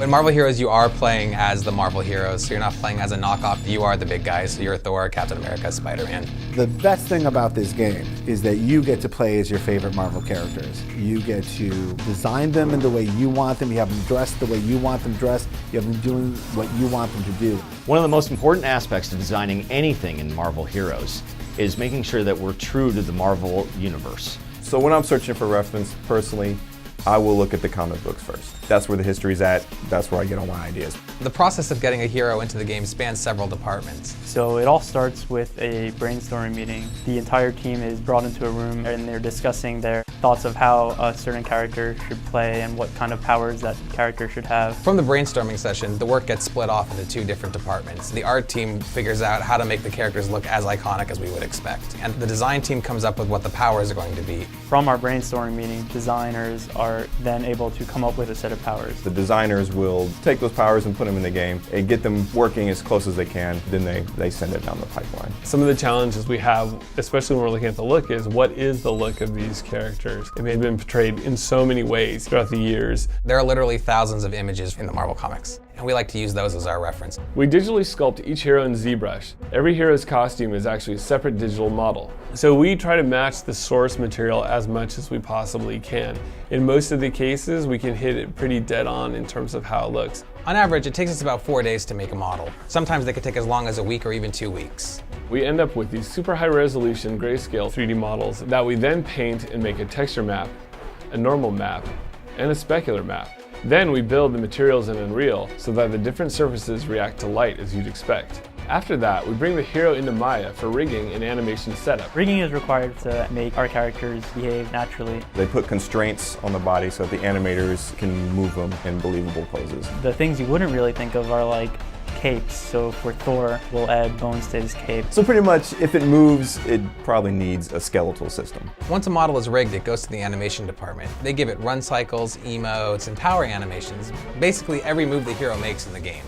In Marvel Heroes, you are playing as the Marvel Heroes, so you're not playing as a knockoff. You are the big guys, so you're Thor, Captain America, Spider-Man. The best thing about this game is that you get to play as your favorite Marvel characters. You get to design them in the way you want them. You have them dressed the way you want them dressed. You have them doing what you want them to do. One of the most important aspects of designing anything in Marvel Heroes is making sure that we're true to the Marvel universe. So when I'm searching for reference, personally, I will look at the comic books first. That's where the history's at. That's where I get all my ideas. The process of getting a hero into the game spans several departments. So it all starts with a brainstorming meeting. The entire team is brought into a room and they're discussing their thoughts of how a certain character should play and what kind of powers that character should have. From the brainstorming session, the work gets split off into two different departments. The art team figures out how to make the characters look as iconic as we would expect. And the design team comes up with what the powers are going to be. From our brainstorming meeting, designers are then able to come up with a set of powers. The designers will take those powers and put them in the game and get them working as close as they can. Then they send it down the pipeline. Some of the challenges we have, especially when we're looking at the look, is what is the look of these characters? It may have been portrayed in so many ways throughout the years. There are literally thousands of images in the Marvel comics, and we like to use those as our reference. We digitally sculpt each hero in ZBrush. Every hero's costume is actually a separate digital model. So we try to match the source material as much as we possibly can. In most of the cases, we can hit it pretty dead on in terms of how it looks. On average, it takes us about 4 days to make a model. Sometimes they could take as long as a week or even 2 weeks. We end up with these super high resolution grayscale 3D models that we then paint and make a texture map, a normal map, and a specular map. Then we build the materials in Unreal so that the different surfaces react to light as you'd expect. After that, we bring the hero into Maya for rigging and animation setup. Rigging is required to make our characters behave naturally. They put constraints on the body so that the animators can move them in believable poses. The things you wouldn't really think of are like capes. So for Thor, we'll add bones to his cape. So pretty much, if it moves, it probably needs a skeletal system. Once a model is rigged, it goes to the animation department. They give it run cycles, emotes, and power animations. Basically every move the hero makes in the game.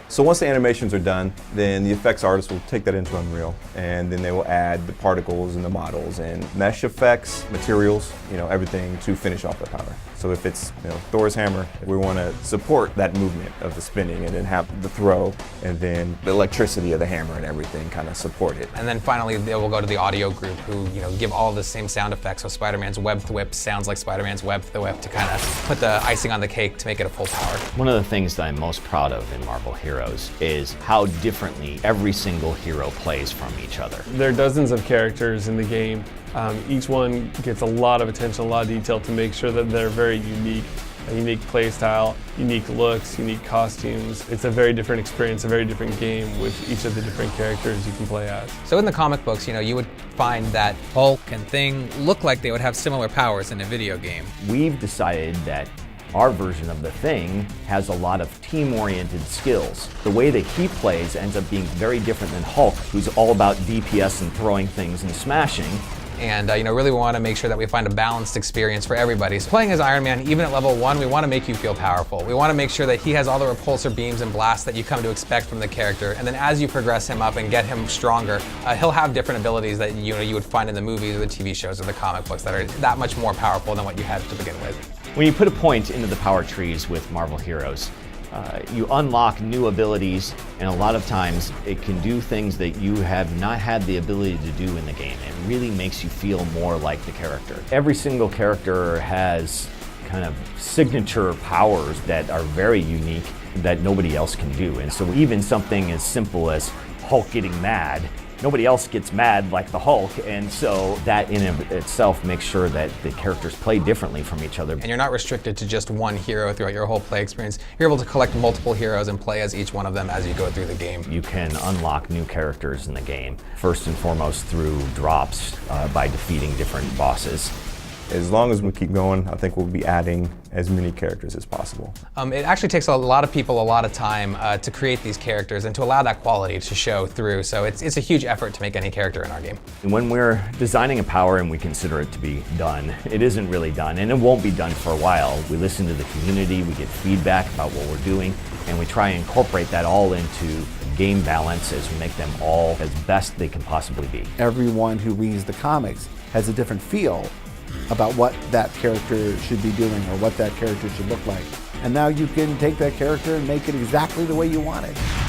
So once the animations are done, then the effects artist will take that into Unreal, and then they will add the particles and the models and mesh effects, materials, everything to finish off the power. So if it's Thor's hammer, we want to support that movement of the spinning and then have the throw and then the electricity of the hammer and everything kind of support it. And then finally, they will go to the audio group who give all the same sound effects. So Spider-Man's web thwip sounds like Spider-Man's web thwip to kind of put the icing on the cake to make it a full power. One of the things that I'm most proud of in Marvel Heroes is how differently every single hero plays from each other. There are dozens of characters in the game. Each one gets a lot of attention, a lot of detail to make sure that they're very unique. A unique play style, unique looks, unique costumes. It's a very different experience, a very different game with each of the different characters you can play as. So in the comic books, you would find that Hulk and Thing look like they would have similar powers in a video game. We've decided that our version of the Thing has a lot of team-oriented skills. The way that he plays ends up being very different than Hulk, who's all about DPS and throwing things and smashing. And really we want to make sure that we find a balanced experience for everybody. So playing as Iron Man, even at level 1, we want to make you feel powerful. We want to make sure that he has all the repulsor beams and blasts that you come to expect from the character. And then as you progress him up and get him stronger, he'll have different abilities that you would find in the movies or the TV shows or the comic books that are that much more powerful than what you had to begin with. When you put a point into the power trees with Marvel Heroes, you unlock new abilities, and a lot of times it can do things that you have not had the ability to do in the game. It really makes you feel more like the character. Every single character has kind of signature powers that are very unique that nobody else can do. And so even something as simple as Hulk getting mad, nobody else gets mad like the Hulk, and so that in and of itself makes sure that the characters play differently from each other. And you're not restricted to just one hero throughout your whole play experience. You're able to collect multiple heroes and play as each one of them as you go through the game. You can unlock new characters in the game, first and foremost through drops by defeating different bosses. As long as we keep going, I think we'll be adding as many characters as possible. It actually takes a lot of people a lot of time to create these characters and to allow that quality to show through. So it's a huge effort to make any character in our game. When we're designing a power and we consider it to be done, it isn't really done, and it won't be done for a while. We listen to the community, we get feedback about what we're doing, and we try and incorporate that all into game balance as we make them all as best they can possibly be. Everyone who reads the comics has a different feel about what that character should be doing or what that character should look like. And now you can take that character and make it exactly the way you want it.